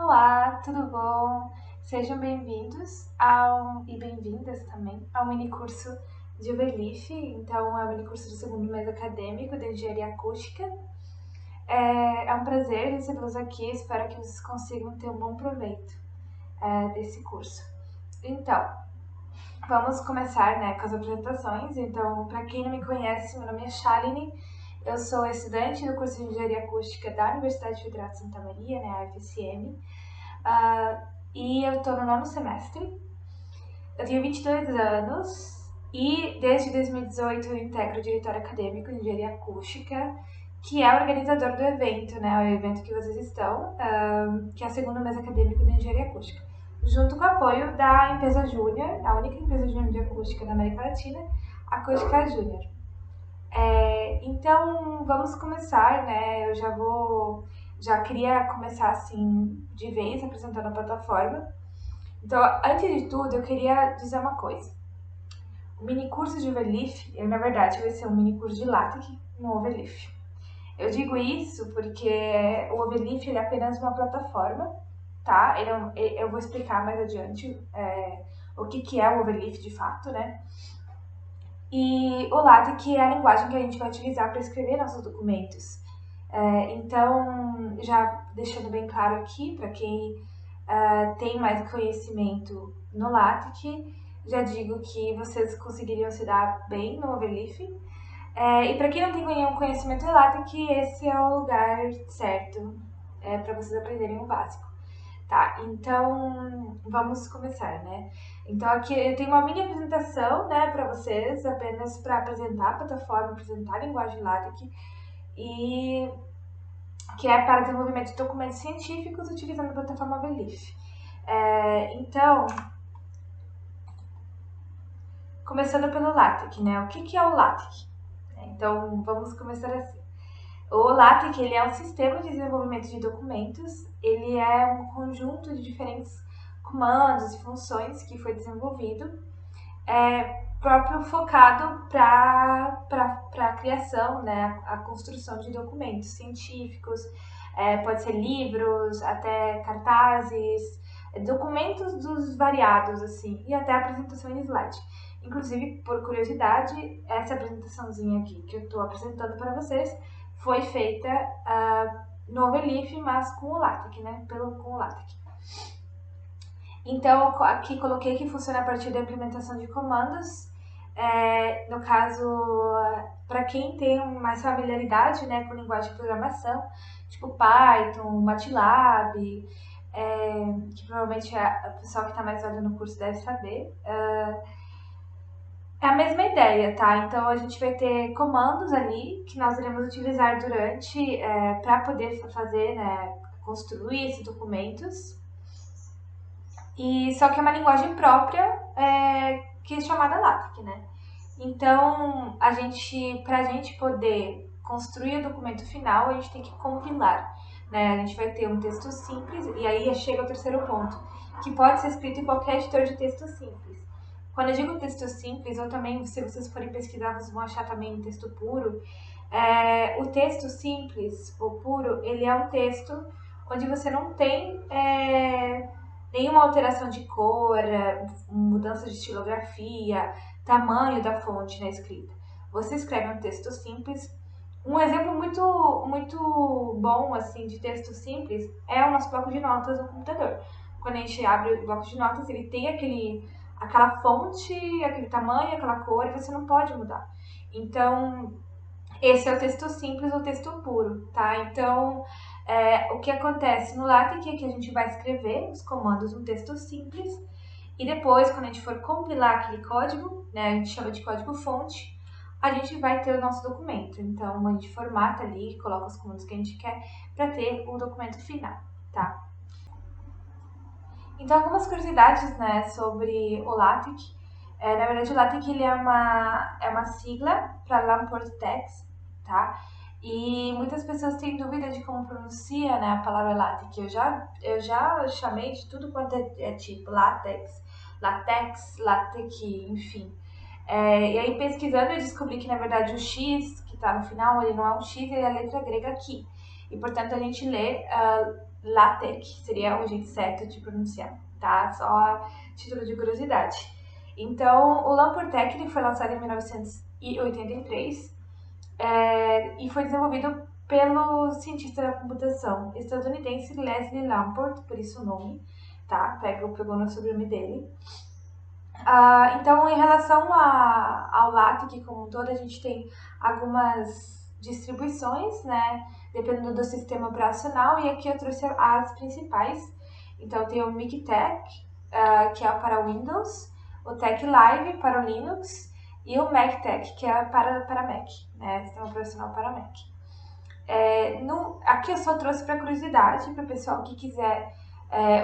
Olá, tudo bom? Sejam bem-vindos e bem-vindas também ao mini curso de UBLIF. Então, é o mini curso do segundo mês acadêmico de Engenharia Acústica. É um prazer recebê-los aqui, espero que vocês consigam ter um bom proveito desse curso. Então, vamos começar, com as apresentações. Então, para quem não me conhece, meu nome é Shaline, eu sou estudante do curso de Engenharia Acústica da Universidade Federal de Santa Maria, a UFSM. E eu estou no nono semestre. Eu tenho 22 anos e desde 2018 eu integro o diretório acadêmico de Engenharia Acústica, que é o organizador do evento, o evento que vocês estão, que é o segundo mês acadêmico de Engenharia Acústica, junto com o apoio da empresa Júnior, a única empresa júnior de acústica da América Latina, a Acústica Júnior. Então, vamos começar, Eu já queria começar assim de vez apresentando a plataforma. Então, antes de tudo, eu queria dizer uma coisa. O mini curso de Overleaf, ele na verdade vai ser um mini curso de LaTeX no Overleaf. Eu digo isso porque o Overleaf ele é apenas uma plataforma, tá? Eu vou explicar mais adiante o que é o Overleaf de fato, E o LaTeX é a linguagem que a gente vai utilizar para escrever nossos documentos. Então, já deixando bem claro aqui, para quem tem mais conhecimento no LaTeX, já digo que vocês conseguiriam se dar bem no Overleaf. E para quem não tem nenhum conhecimento em LaTeX, esse é o lugar certo para vocês aprenderem o básico. Tá, então vamos começar, Então aqui eu tenho uma mini apresentação, para vocês, apenas para apresentar a plataforma, apresentar a linguagem LaTeX e que é para desenvolvimento de documentos científicos utilizando a plataforma Overleaf. Então, começando pelo LaTeX, O que é o LaTeX? Então, vamos começar assim. O LaTeX ele é um sistema de desenvolvimento de documentos, ele é um conjunto de diferentes comandos e funções que foi desenvolvido, próprio focado para a criação, a construção de documentos científicos, pode ser livros, até cartazes, documentos dos variados, assim, e até apresentação em slide. Inclusive, por curiosidade, essa apresentaçãozinha aqui que eu estou apresentando para vocês foi feita no Overleaf, mas com o LaTeX, com o LaTeX. Então, aqui coloquei que funciona a partir da implementação de comandos. No caso, para quem tem mais familiaridade com linguagem de programação, tipo Python, MATLAB, que provavelmente o pessoal que está mais velho no curso deve saber. É a mesma ideia, tá? Então a gente vai ter comandos ali que nós iremos utilizar durante para poder fazer, construir esses documentos. E só que é uma linguagem própria que é chamada LaTeX, Então para a gente poder construir o documento final, a gente tem que compilar, A gente vai ter um texto simples e aí chega o terceiro ponto, que pode ser escrito em qualquer editor de texto simples. Quando eu digo texto simples, ou também, se vocês forem pesquisar, vocês vão achar também texto puro. O texto simples, ou puro, ele é um texto onde você não tem nenhuma alteração de cor, mudança de estilografia, tamanho da fonte na escrita. Você escreve um texto simples. Um exemplo muito bom assim de texto simples é o nosso bloco de notas no computador. Quando a gente abre o bloco de notas, ele tem aquela fonte, aquele tamanho, aquela cor, e você não pode mudar. Então, esse é o texto simples ou texto puro, tá? Então, o que acontece no LaTeX é que a gente vai escrever os comandos no texto simples e depois, quando a gente for compilar aquele código, a gente chama de código-fonte, a gente vai ter o nosso documento. Então, a gente formata ali, coloca os comandos que a gente quer para ter o documento final, tá? Então, algumas curiosidades, sobre o LaTeX. Na verdade, o LaTeX ele é uma sigla para Lamport Text, tá? E muitas pessoas têm dúvida de como pronuncia, a palavra LaTeX. Eu já chamei de tudo quanto é tipo LaTeX, LaTeX, enfim. E aí, pesquisando, eu descobri que, na verdade, o X, que está no final, ele não é um X, ele é a letra grega aqui. E, portanto, a gente lê LaTeX, seria o jeito certo de pronunciar, tá? Só a título de curiosidade. Então, o LampurTech ele foi lançado em 1983 e foi desenvolvido pelo cientista da computação estadunidense Leslie Lamport, por isso o nome, tá? Pegou no sobrenome dele. Então, em relação ao LaTeX como um todo, a gente tem algumas distribuições, né? Dependendo do sistema operacional, e aqui eu trouxe as principais. Então, tem o MikTeX, que é para Windows, o TechLive para o Linux e o MacTeX, que é para Mac, né? Sistema operacional para Mac. Aqui eu só trouxe para curiosidade, para o pessoal que quiser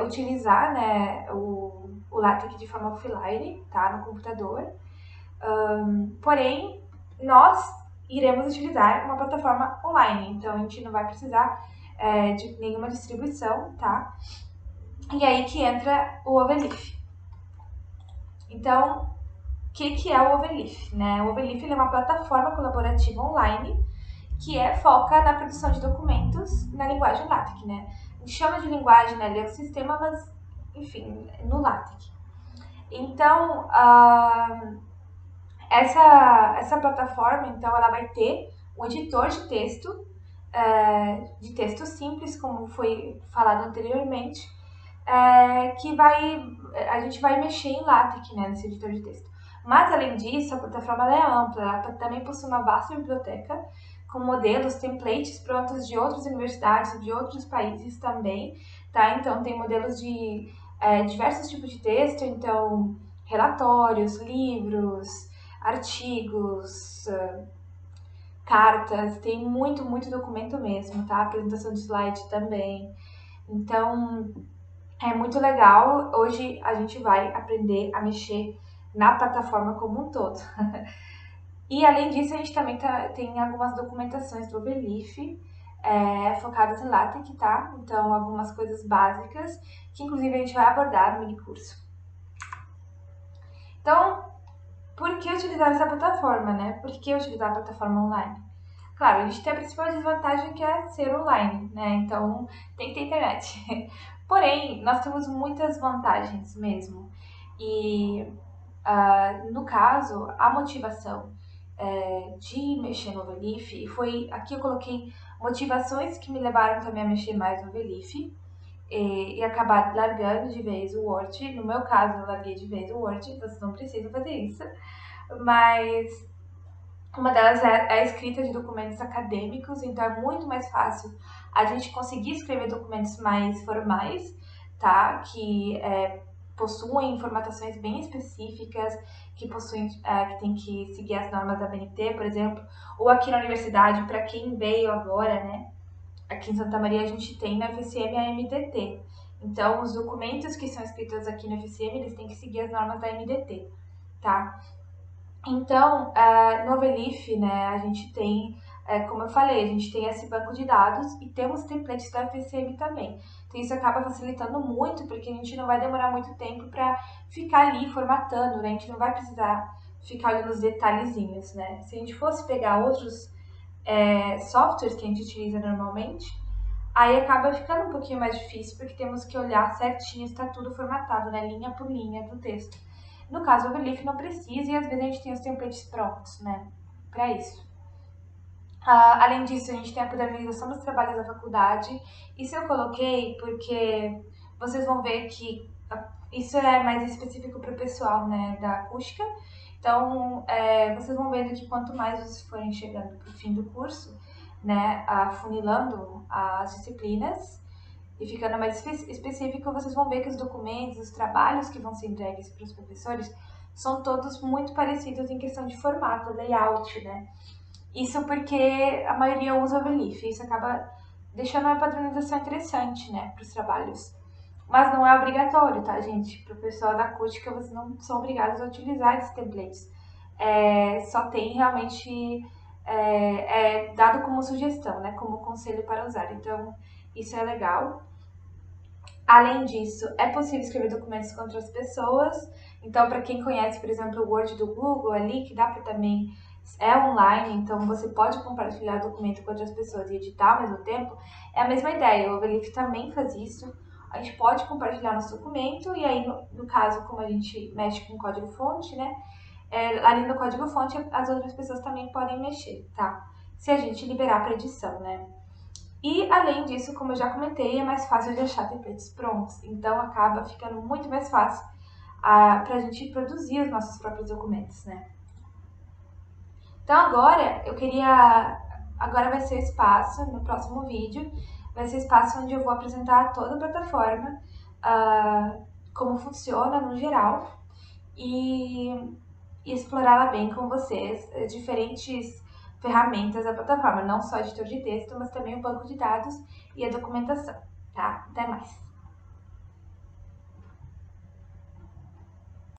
utilizar, né, o LaTeX de forma offline, tá, no computador. Porém, nós iremos utilizar uma plataforma online, então a gente não vai precisar de nenhuma distribuição, tá? E aí que entra o Overleaf. Então, o que é o Overleaf, né? O Overleaf é uma plataforma colaborativa online que foca na produção de documentos na linguagem LaTeX, né? A gente chama de linguagem, né? Ele é um sistema, mas, enfim, no LaTeX. Então, essa plataforma, então, ela vai ter um editor de texto simples, como foi falado anteriormente, que a gente vai mexer em LaTeX, né, nesse editor de texto. Mas, além disso, a plataforma é ampla, ela também possui uma vasta biblioteca com modelos, templates prontos de outras universidades, de outros países também, tá? Então, tem modelos de diversos tipos de texto, então, relatórios, livros, artigos, cartas, tem muito, muito documento mesmo, tá? Apresentação de slide também. Então, é muito legal. Hoje a gente vai aprender a mexer na plataforma como um todo. E além disso, a gente também tem algumas documentações do Overleaf focadas em LaTeX, tá? Então, algumas coisas básicas que inclusive a gente vai abordar no mini curso. Então, por que utilizar essa plataforma, né? Por que utilizar a plataforma online? Claro, a gente tem a principal desvantagem que é ser online, né? Então, tem que ter internet. Porém, nós temos muitas vantagens mesmo. E, no caso, a motivação de mexer no Overleaf foi... Aqui eu coloquei motivações que me levaram também a mexer mais no Overleaf e acabar largando de vez o Word. No meu caso, eu larguei de vez o Word, vocês não precisam fazer isso. Mas uma delas é a escrita de documentos acadêmicos, então é muito mais fácil a gente conseguir escrever documentos mais formais, tá? Que possuem formatações bem específicas, que tem que seguir as normas da BNT, por exemplo, ou aqui na universidade, para quem veio agora, né? Aqui em Santa Maria a gente tem na FSM a MDT. Então, os documentos que são escritos aqui na FSM, eles têm que seguir as normas da MDT, tá? Então, no Overleaf, né, a gente tem, como eu falei, a gente tem esse banco de dados e temos templates da FSM também. Então, isso acaba facilitando muito, porque a gente não vai demorar muito tempo para ficar ali formatando, né? A gente não vai precisar ficar olhando os detalhezinhos, né? Se a gente fosse pegar outros softwares que a gente utiliza normalmente, aí acaba ficando um pouquinho mais difícil, porque temos que olhar certinho se está tudo formatado, né? Linha por linha do texto. No caso, o Overleaf não precisa e às vezes a gente tem os templates prontos, né? Para isso. Além disso, a gente tem a padronização dos trabalhos da faculdade. Isso eu coloquei porque vocês vão ver que isso é mais específico para o pessoal, né, da acústica. Então, vocês vão vendo que quanto mais vocês forem chegando para o fim do curso, né, afunilando as disciplinas e ficando mais específico, vocês vão ver que os documentos, os trabalhos que vão ser entregues para os professores são todos muito parecidos em questão de formato, layout, né? Isso porque a maioria usa Overleaf, isso acaba deixando uma padronização interessante, né, para os trabalhos. Mas não é obrigatório, tá, gente? Para o pessoal da acústica, vocês não são obrigados a utilizar esses templates. Só tem realmente dado como sugestão, né, como conselho para usar. Então, isso é legal. Além disso, é possível escrever documentos com outras pessoas. Então, para quem conhece, por exemplo, o Word do Google ali, que dá para também é online, então você pode compartilhar o documento com outras pessoas e editar ao mesmo tempo, é a mesma ideia. O Overleaf também faz isso. A gente pode compartilhar nosso documento e aí, no caso, como a gente mexe com código-fonte, né? Ali no código-fonte, as outras pessoas também podem mexer, tá? Se a gente liberar para edição, né? E, além disso, como eu já comentei, é mais fácil de achar templates prontos. Então, acaba ficando muito mais fácil para a gente produzir os nossos próprios documentos, né? Então, agora vai ser o espaço, no próximo vídeo, vai ser o espaço onde eu vou apresentar toda a plataforma, como funciona no geral, e explorá-la bem com vocês, diferentes ferramentas da plataforma, não só editor de texto, mas também o banco de dados e a documentação, tá? Até mais!